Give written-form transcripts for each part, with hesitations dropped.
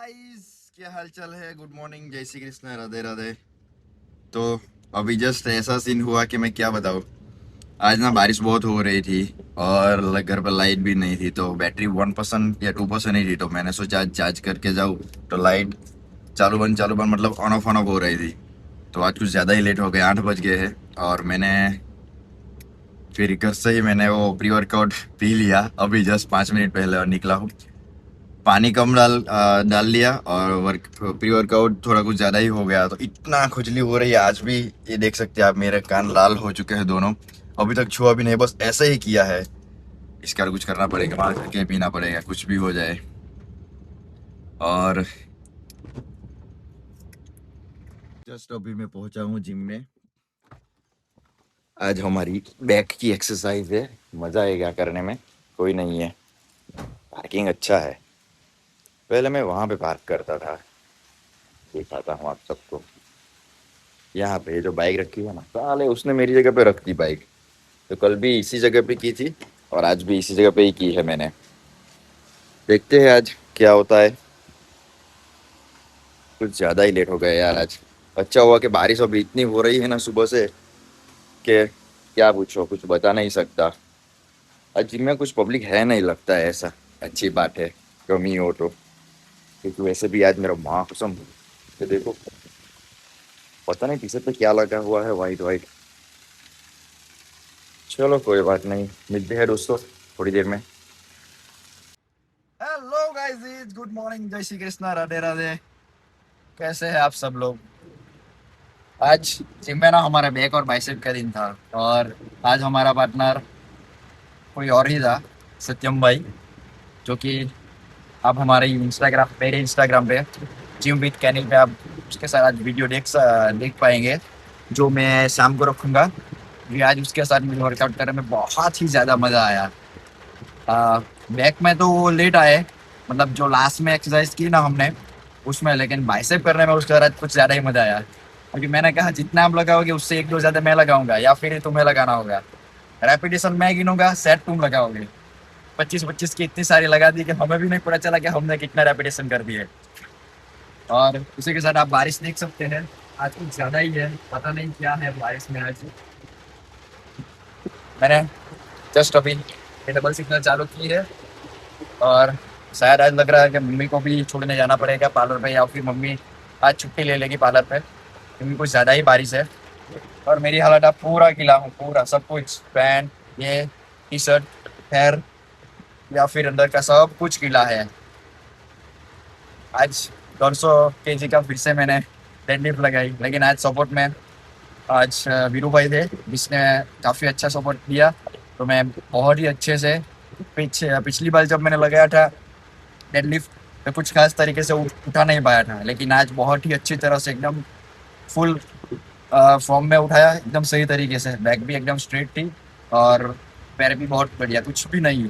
Guys, क्या हाल चाल है। गुड मॉर्निंग, जय श्री कृष्ण, राधे राधे। तो अभी जस्ट ऐसा सीन हुआ कि मैं क्या बताऊँ। आज ना बारिश बहुत हो रही थी और घर पर लाइट भी नहीं थी, तो बैटरी 1% या 2% ही थी। तो मैंने सोचा आज चार्ज करके जाऊँ। तो लाइट चालू बंद मतलब ऑन ऑफ हो रही थी। तो आज कुछ ज़्यादा ही लेट हो गए, 8 बज गए हैं। और मैंने फिर घर से ही मैंने वो प्री वर्कआउट पी लिया अभी जस्ट 5 मिनट पहले और निकला हूँ। पानी कम डाल लिया और प्री वर्कआउट थोड़ा कुछ ज़्यादा ही हो गया, तो इतना खुजली हो रही है आज भी। ये देख सकते हैं आप, मेरे कान लाल हो चुके हैं दोनों। अभी तक छुआ भी नहीं, बस ऐसे ही किया है। इसका कुछ करना पड़ेगा, वहाँ करके पीना पड़ेगा, कुछ भी हो जाए। और जस्ट अभी मैं पहुंचा हूँ जिम में। आज हमारी बैक की एक्सरसाइज है, मज़ा आएगा करने में। कोई नहीं है, पार्किंग अच्छा है। पहले मैं वहाँ पे पार्क करता था, दिखाता हूँ आप सबको। यहाँ पे जो बाइक रखी है ना, साले उसने मेरी जगह पे रख दी बाइक। तो कल भी इसी जगह पे की थी और आज भी इसी जगह पे ही की है मैंने। देखते हैं आज क्या होता है। कुछ ज़्यादा ही लेट हो गया यार आज। अच्छा हुआ कि बारिश अभी इतनी हो रही है ना सुबह से, कि क्या पूछो, कुछ बता नहीं सकता। आज जिम में कुछ पब्लिक है नहीं लगता है, ऐसा अच्छी बात है कमी हो तो। क्योंकि वैसे भी आज मेरा माँ कसम, ये देखो, पता नहीं टी शर्ट पे क्या लगा हुआ है, वाइट वाइट। चलो कोई बात नहीं, मिलते हैं दोस्तों थोड़ी देर में। हेलो गाइस, गुड मॉर्निंग, जय श्री कृष्णा, राधे राधे। कैसे हैं आप सब लोग। आज जिम में ना हमारा बैक और बाइसेप का दिन था, और आज हमारा पार्टनर कोई और ही था, सत्यम भाई, जो कि आप हमारे इंस्टाग्राम, मेरे इंस्टाग्राम पे जिम विद कैनिल पे आप उसके साथ आज वीडियो देख पाएंगे, जो मैं शाम को रखूँगा। क्योंकि आज उसके साथ मुझे वर्कआउट करने में बहुत ही ज़्यादा मज़ा आया। बैक में तो वो लेट आए, मतलब जो लास्ट में एक्सरसाइज की ना हमने उसमें, लेकिन बाइसेप करने में उसके बाद कुछ ज़्यादा ही मज़ा आया। क्योंकि मैंने कहा जितना आप लगाओगे उससे एक दो ज़्यादा मैं लगाऊंगा, या फिर तुम्हें लगाना होगा। रेपिटेशन मैं गिनूंगा, सेट तुम लगाओगे। 25-25 की इतनी सारी लगा दी कि हमें भी नहीं पता चला कि हमने कितना रेपिटेशन कर दिए। और उसी के साथ आप बारिश देख सकते हैं, आज कुछ ज़्यादा ही है, पता नहीं क्या है बारिश में आज। मैंने जस्ट अभी डबल सिग्नल चालू की है, और शायद आज लग रहा है कि मम्मी को भी छोड़ने जाना पड़ेगा पार्लर पे, या फिर मम्मी आज छुट्टी ले लेगी पार्लर पे, क्योंकि कुछ ज़्यादा ही बारिश है। और मेरी हालत, आप पूरा गीला हूँ, पूरा सब कुछ, पैंट, ये टी शर्ट, हेयर, या फिर अंदर का सब कुछ गीला है। आज 150 kg का फिर से मैंने डेडलिफ्ट लगाई, लेकिन आज सपोर्ट में आज वीरू भाई थे, जिसने काफ़ी अच्छा सपोर्ट दिया। तो मैं बहुत ही अच्छे से, पिछली बार जब मैंने लगाया था डेडलिफ्ट, मैं कुछ खास तरीके से उठा नहीं पाया था, लेकिन आज बहुत ही अच्छी तरह से एकदम फुल फॉर्म में उठाया, एकदम सही तरीके से। बैक भी एकदम स्ट्रेट थी और पैर भी बहुत बढ़िया, कुछ भी नहीं,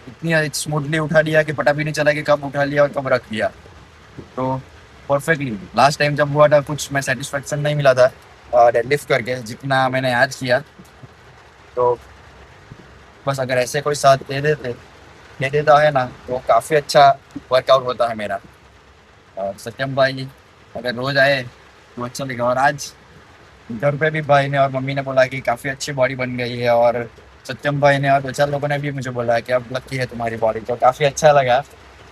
इतनी स्मूथली उठा लिया कि पता भी नहीं चला कि कब उठा लिया और कब रख दिया। तो परफेक्टली, लास्ट टाइम जब हुआ था कुछ मैं सेटिस्फेक्शन नहीं मिला था डेडलिफ्ट करके जितना मैंने आज किया। तो बस अगर ऐसे कोई साथ दे देता है ना, तो काफ़ी अच्छा वर्कआउट होता है मेरा। और सत्यम भाई अगर रोज आए तो अच्छा लगेगा। और आज घर पे भी भाई ने और मम्मी ने बोला कि काफ़ी अच्छी बॉडी बन गई है, और सत्यम भाई ने और दो चार लोगों ने भी मुझे बोला कि अब लगती है तुम्हारी बॉडी, तो काफ़ी अच्छा लगा।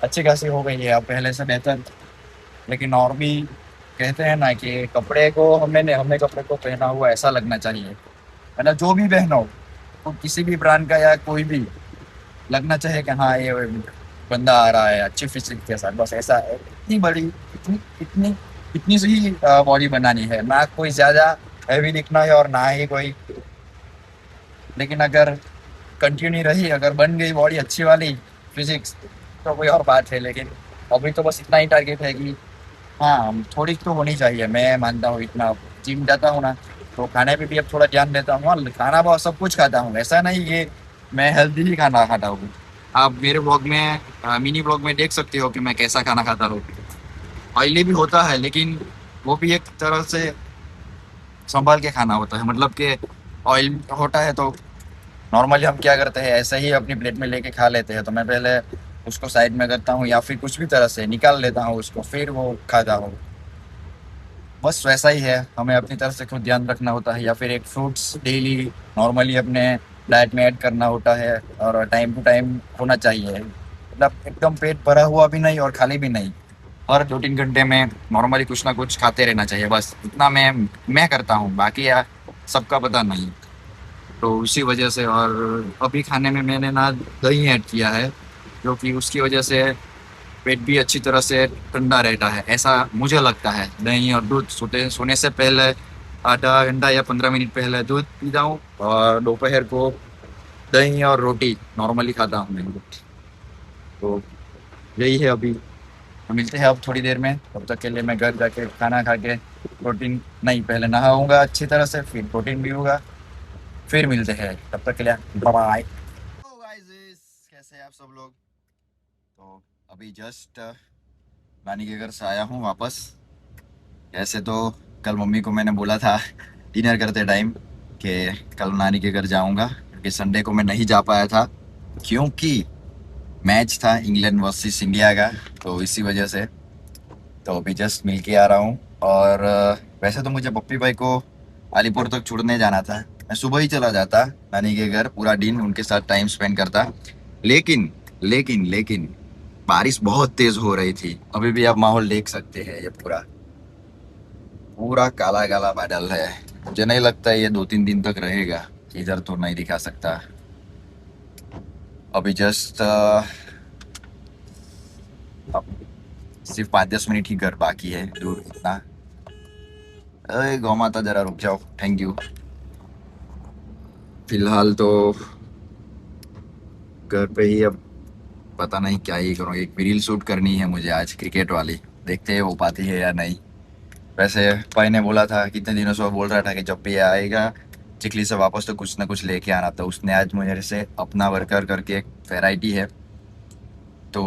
अच्छी खासी हो गई है अब, पहले से बेहतर। लेकिन और भी कहते हैं ना कि कपड़े को हमने कपड़े को पहना हुआ ऐसा लगना चाहिए, मतलब जो भी पहनो, तो किसी भी ब्रांड का या कोई भी, लगना चाहिए कि हाँ ये बंदा आ रहा है अच्छी फिजिक के साथ, बस ऐसा है। इतनी बड़ी, इतनी इतनी इतनी सी ही बॉडी बनानी है, ना कोई ज़्यादा हैवी दिखना है और ना ही कोई। लेकिन अगर कंटिन्यू रही, अगर बन गई बॉडी अच्छी वाली फिजिक्स, तो कोई और बात है। लेकिन अभी तो बस इतना ही टारगेट है कि हाँ थोड़ी तो होनी चाहिए। मैं मानता हूँ, इतना जिम जाता हूँ ना, तो खाने पे भी अब थोड़ा ध्यान देता हूँ। और खाना बहुत सब कुछ खाता हूँ, ऐसा नहीं कि मैं हेल्दी ही खाना खाता हूँ। आप मेरे ब्लॉग में, मिनी ब्लॉग में देख सकते हो कि मैं कैसा खाना खाता हूँ। ऑयली भी होता है, लेकिन वो भी एक तरह से संभाल के खाना होता है। मतलब कि ऑयल होता है तो नॉर्मली हम क्या करते हैं, ऐसे ही अपनी प्लेट में लेके खा लेते हैं। तो मैं पहले उसको साइड में करता हूँ या फिर कुछ भी तरह से निकाल लेता हूँ उसको, फिर वो खाता हूँ। बस वैसा ही है, हमें अपनी तरफ से खुद ध्यान रखना होता है, या फिर एक फ्रूट्स डेली नॉर्मली अपने डाइट में ऐड करना होता है, और टाइम टू टाइम होना चाहिए, मतलब एकदम पेट भरा हुआ भी नहीं और खाली भी नहीं। हर 2-3 घंटे में नॉर्मली कुछ ना कुछ खाते रहना चाहिए, बस इतना मैं करता हूँ, बाकी यार सबका पता नहीं। तो उसी वजह से, और अभी खाने में मैंने ना दही ऐड किया है, जो कि उसकी वजह से पेट भी अच्छी तरह से ठंडा रहता है, ऐसा मुझे लगता है। दही और दूध सोने से पहले आधा घंटा या 15 मिनट पहले दूध पीता हूँ, और दोपहर को दही और रोटी नॉर्मली खाता हूँ मैं। तो यही है अभी। तो मिलते हैं अब थोड़ी देर में, तब तक के लिए मैं घर जाके खाना खा के प्रोटीन, नहीं पहले नहाऊंगा अच्छी तरह से, फिर प्रोटीन भी होगा, फिर मिलते हैं, तब तक के लिए बाय बाय। कैसे हैं आप सब लोग? तो अभी जस्ट नानी के घर से आया हूँ वापस। ऐसे तो कल मम्मी को मैंने बोला था डिनर करते टाइम कि कल नानी के घर जाऊंगा, क्योंकि संडे को मैं नहीं जा पाया था, क्योंकि मैच था इंग्लैंड वर्सेस इंडिया का, तो इसी वजह से। तो अभी जस्ट मिल के आ रहा हूँ। और वैसे तो मुझे पप्पी भाई को अलीपुर तक छोड़ने जाना था, मैं सुबह ही चला जाता नानी के घर, पूरा दिन उनके साथ टाइम स्पेंड करता। लेकिन लेकिन बारिश बहुत तेज हो रही थी, अभी भी आप माहौल देख सकते हैं, ये पूरा पूरा काला काला बादल है। मुझे नहीं लगता ये 2-3 दिन तक रहेगा, इधर तो नहीं दिखा सकता। अभी जस्ट अब सिर्फ 5-10 मिनट ही घर बाकी है, दूर इतना। अरे गौ माता जरा रुक जाओ, थैंक यू। फिलहाल तो घर पे ही अब, पता नहीं क्या ही करूँ, एक रील शूट करनी है मुझे आज क्रिकेट वाली, देखते हैं हो पाती है या नहीं। वैसे भाई ने बोला था, कितने दिनों से वो बोल रहा था कि जब भी आएगा चिखली से वापस तो कुछ ना कुछ लेके आना, तो उसने आज मुझे से अपना वर्कर करके एक वैरायटी है, तो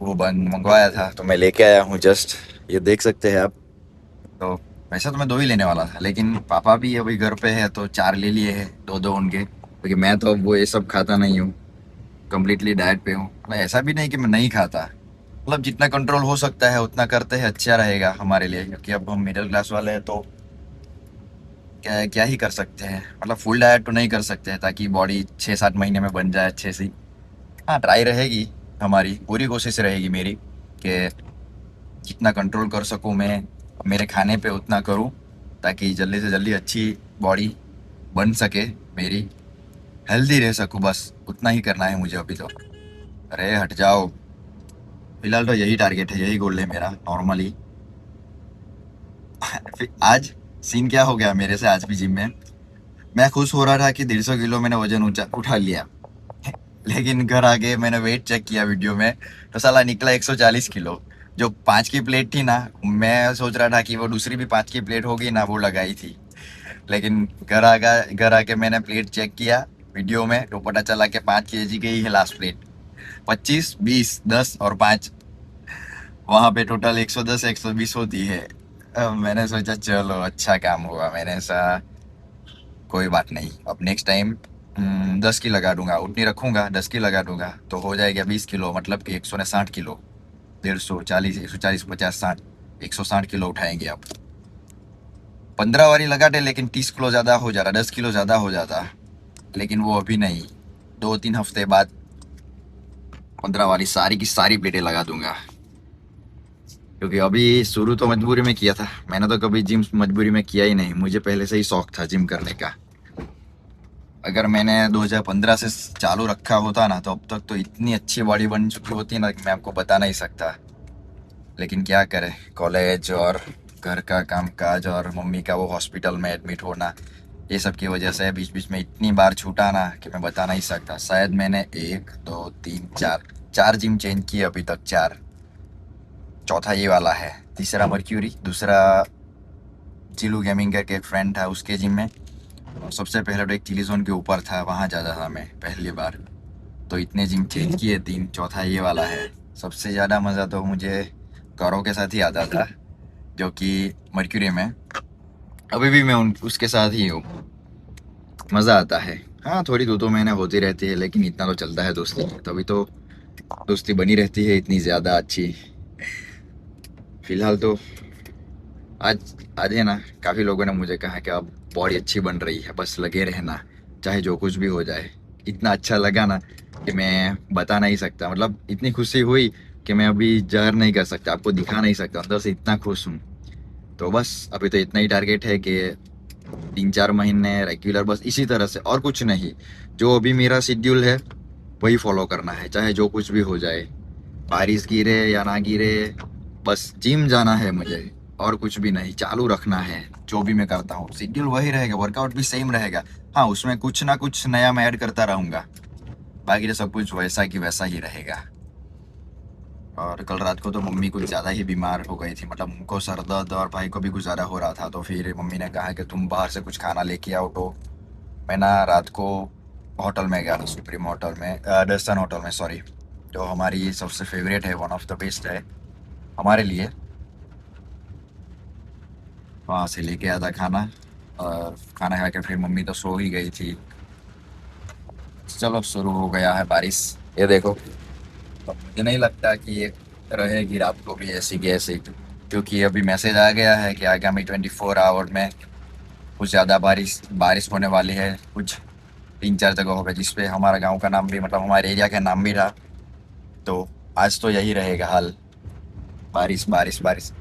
वो बन मंगवाया था, तो मैं लेके आया हूँ जस्ट, ये देख सकते हैं आप। तो वैसे तो मैं 2 ही लेने वाला था, लेकिन पापा भी अभी घर पे है तो 4 ले लिए हैं, 2-2 उनके, क्योंकि मैं तो अब वो ये सब खाता नहीं हूँ, कम्प्लीटली डाइट पे हूँ मैं। ऐसा भी नहीं कि मैं नहीं खाता, मतलब जितना कंट्रोल हो सकता है उतना करते हैं, अच्छा रहेगा हमारे लिए, क्योंकि अब हम मिडिल क्लास वाले हैं, तो क्या क्या ही कर सकते हैं, मतलब फुल डाइट तो नहीं कर सकते हैं, ताकि बॉडी 6-7 महीने में बन जाए अच्छे से। हाँ, ट्राई रहेगी, हमारी पूरी कोशिश रहेगी मेरी, कि जितना कंट्रोल कर सकूँ मैं मेरे खाने पे उतना करूँ, ताकि जल्दी से जल्दी अच्छी बॉडी बन सके मेरी, हेल्दी रह सकूँ, बस उतना ही करना है मुझे अभी तो। अरे हट जाओ, फिलहाल तो यही टारगेट है, यही गोल है मेरा नॉर्मली। फिर आज सीन क्या हो गया मेरे से आज भी जिम में, मैं खुश हो रहा था कि 150 किलो मैंने वजन ऊंचा उठा लिया, लेकिन घर आके मैंने वेट चेक किया वीडियो में, तो साला निकला 140 किलो। जो 5 की प्लेट थी ना, मैं सोच रहा था कि वो दूसरी भी 5 की प्लेट होगी ना, वो लगाई थी, लेकिन घर आके मैंने प्लेट चेक किया वीडियो में, तो पता चला कि 5 kg गई है लास्ट प्लेट। 25, 20, 10 और 5, वहाँ पे टोटल 110 120 होती है। अब मैंने सोचा चलो अच्छा काम हुआ, मैंने ऐसा, कोई बात नहीं, अब नेक्स्ट टाइम 10 की लगा दूंगा, उतनी रखूंगा, 10 की लगा दूंगा तो हो जाएगा 20 किलो, मतलब कि 160 किलो, 150, 40, 140, 50, 60, 160 किलो उठाएंगे अब। 15 वाली लगा दे, लेकिन 30 किलो ज़्यादा हो जाता, 10 किलो ज़्यादा हो जाता, लेकिन वो अभी नहीं, 2-3 हफ्ते बाद 15 वाली सारी की सारी प्लेटें लगा दूंगा। क्योंकि अभी शुरू तो मजबूरी में किया था, मैंने तो कभी जिम मजबूरी में किया ही नहीं, मुझे पहले से ही शौक था जिम करने का। अगर मैंने 2015 से चालू रखा होता ना, तो अब तक तो इतनी अच्छी बॉडी बन चुकी होती ना कि मैं आपको बता नहीं सकता। लेकिन क्या करें, कॉलेज और घर का कामकाज और मम्मी का वो हॉस्पिटल में एडमिट होना, ये सब की वजह से बीच बीच में इतनी बार छूटा ना कि मैं बता नहीं सकता। शायद मैंने 1, 2, 3, 4 जिम चेंज किए अभी तक, 4, चौथा ये वाला है, तीसरा मर्क्यूरी, दूसरा चिलू गेमिंग करके एक फ्रेंड था उसके जिम में, और सबसे पहले तो एक चिली जोन के ऊपर था, वहाँ जाता था मैं पहली बार। तो इतने जिम चेंज किए, 3, चौथा ये वाला है। सबसे ज़्यादा मज़ा तो मुझे गौरव के साथ ही आता था, जो कि मर्क्यूरी में, अभी भी मैं उसके साथ ही हूँ, मज़ा आता है। हाँ, थोड़ी 2-2 महीने होती रहती है, लेकिन इतना तो चलता है दोस्ती, तभी तो दोस्ती बनी रहती है इतनी ज़्यादा अच्छी। फिलहाल तो आज आज है ना, काफ़ी लोगों ने मुझे कहा कि अब बॉडी अच्छी बन रही है, बस लगे रहना, चाहे जो कुछ भी हो जाए। इतना अच्छा लगा ना कि मैं बता नहीं सकता। मतलब इतनी खुशी हुई कि मैं अभी ज़ाहिर नहीं कर सकता, आपको दिखा नहीं सकता, अंदर से इतना खुश हूँ। तो बस अभी तो इतना ही टारगेट है कि 3-4 महीने रेगुलर बस इसी तरह से, और कुछ नहीं। जो अभी मेरा शेड्यूल है वही फॉलो करना है, चाहे जो कुछ भी हो जाए, बारिश गिरे या ना गिरे, बस जिम जाना है मुझे, और कुछ भी नहीं। चालू रखना है जो भी मैं करता हूँ, शेड्यूल वही रहेगा, वर्कआउट भी सेम रहेगा। हाँ, उसमें कुछ ना कुछ नया मैं ऐड करता रहूँगा, बाकी तो सब कुछ वैसा की वैसा ही रहेगा। और कल रात को तो मम्मी कुछ ज़्यादा ही बीमार हो गई थी, मतलब उनको सर दर्द और भाई को भी कुछ ज़्यादा हो रहा था। तो फिर मम्मी ने कहा कि तुम बाहर से कुछ खाना लेके आओ। तो मैं ना रात को होटल में गया था, सुप्रीम होटल में, डस्टन होटल में, सॉरी, जो हमारी सबसे फेवरेट है, वन ऑफ द बेस्ट है हमारे लिए। वहाँ से लेके आया था खाना, और खाना खा के फिर मम्मी तो सो ही गई थी। चलो, शुरू हो गया है बारिश, ये देखो। तो मुझे नहीं लगता कि ये रहेगी रात को भी ऐसी की ऐसी, क्योंकि अभी मैसेज आ गया है कि आगामी 24 आवर में कुछ ज़्यादा बारिश बारिश होने वाली है, कुछ 3-4 जगहों पे, जिसपे हमारा गांव का नाम भी, मतलब हमारे एरिया का नाम भी था। तो आज तो यही रहेगा हाल, बारिश बारिश बारिश।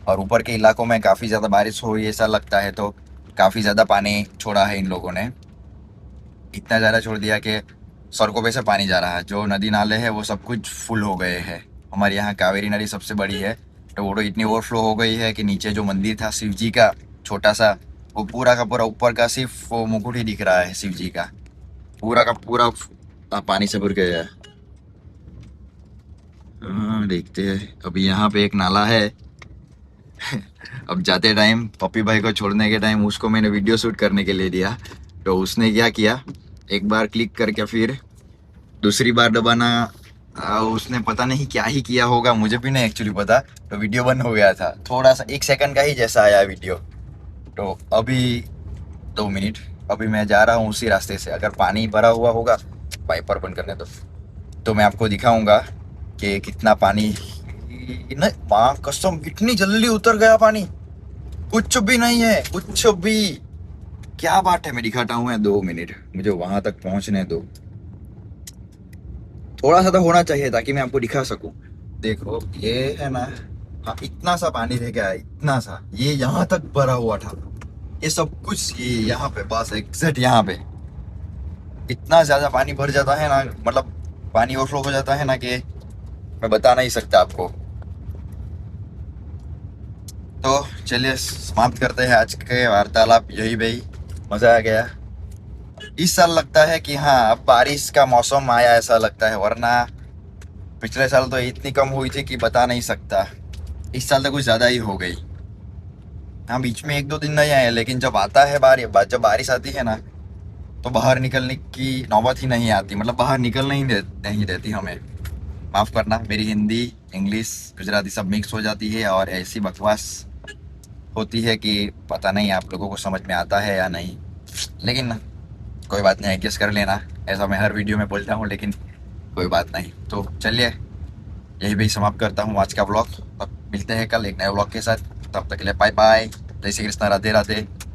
और ऊपर के इलाकों में काफ़ी ज़्यादा बारिश हुई ऐसा लगता है, तो काफ़ी ज़्यादा पानी छोड़ा है इन लोगों ने। इतना ज़्यादा छोड़ दिया कि सड़कों पे से पानी जा रहा है, जो नदी नाले हैं वो सब कुछ फुल हो गए हैं। हमारे यहाँ कावेरी नदी सबसे बड़ी है, तो वो तो इतनी ओवरफ्लो हो गई है कि नीचे जो मंदिर था शिव जी का, छोटा सा, वो पूरा का पूरा ऊपर का सिर्फ वो मुकुट ही दिख रहा है शिव जी का, पूरा का पूरा पानी से भर गया है। हाँ, देखते हैं। अभी यहाँ पे एक नाला है। अब जाते टाइम पप्पी भाई को छोड़ने के टाइम उसको मैंने वीडियो शूट करने के लिए दिया, तो उसने क्या किया, एक बार क्लिक करके फिर दूसरी बार दबाना, उसने पता नहीं क्या ही किया होगा, मुझे भी नहीं एक्चुअली पता। तो वीडियो बंद हो गया था, थोड़ा सा 1 सेकंड का ही जैसा आया वीडियो। तो अभी 2 मिनट, अभी मैं जा रहा हूँ उसी रास्ते से। अगर पानी भरा हुआ होगा, वाइपर बंद करने दो, तो मैं आपको दिखाऊंगा कि कितना पानी। नहीं, माँ कसम, इतनी जल्दी उतर गया पानी, कुछ भी नहीं है, कुछ भी। क्या बात है, मैं दिखाता हूँ। 2 मिनट, मुझे वहां तक पहुंचने दो। थोड़ा सा तो होना चाहिए ताकि मैं आपको दिखा सकूं। देखो, ये है ना, हाँ, इतना सा पानी रह गया है, इतना सा, ये यहाँ तक भरा हुआ था। ये सब कुछ ये यहाँ पे, बस एग्जैक्ट यहाँ पे इतना ज्यादा पानी भर जाता है ना, मतलब पानी ओवरफ्लो हो जाता है ना, कि मैं बता नहीं सकता आपको। तो चलिए समाप्त करते हैं आज के वार्तालाप यही भाई। मजा आ गया। इस साल लगता है कि हाँ, अब बारिश का मौसम आया ऐसा लगता है, वरना पिछले साल तो इतनी कम हुई थी कि बता नहीं सकता। इस साल तो कुछ ज़्यादा ही हो गई। हाँ, बीच में 1-2 दिन नहीं आए, लेकिन जब आता है जब बारिश आती है ना, तो बाहर निकलने की नौबत ही नहीं आती, मतलब बाहर निकलने ही नहीं देती हमें। माफ़ करना, मेरी हिंदी, इंग्लिश, गुजराती सब मिक्स हो जाती है, और ऐसी बकवास होती है कि पता नहीं आप लोगों को समझ में आता है या नहीं। लेकिन कोई बात नहीं, एडजस्ट कर लेना। ऐसा मैं हर वीडियो में बोलता हूँ, लेकिन कोई बात नहीं। तो चलिए, यही भी समाप्त करता हूँ आज का ब्लॉग। अब मिलते हैं कल एक नए ब्लॉग के साथ। तब तक के लिए बाय बाय, जय श्री कृष्णा, राधे राधे।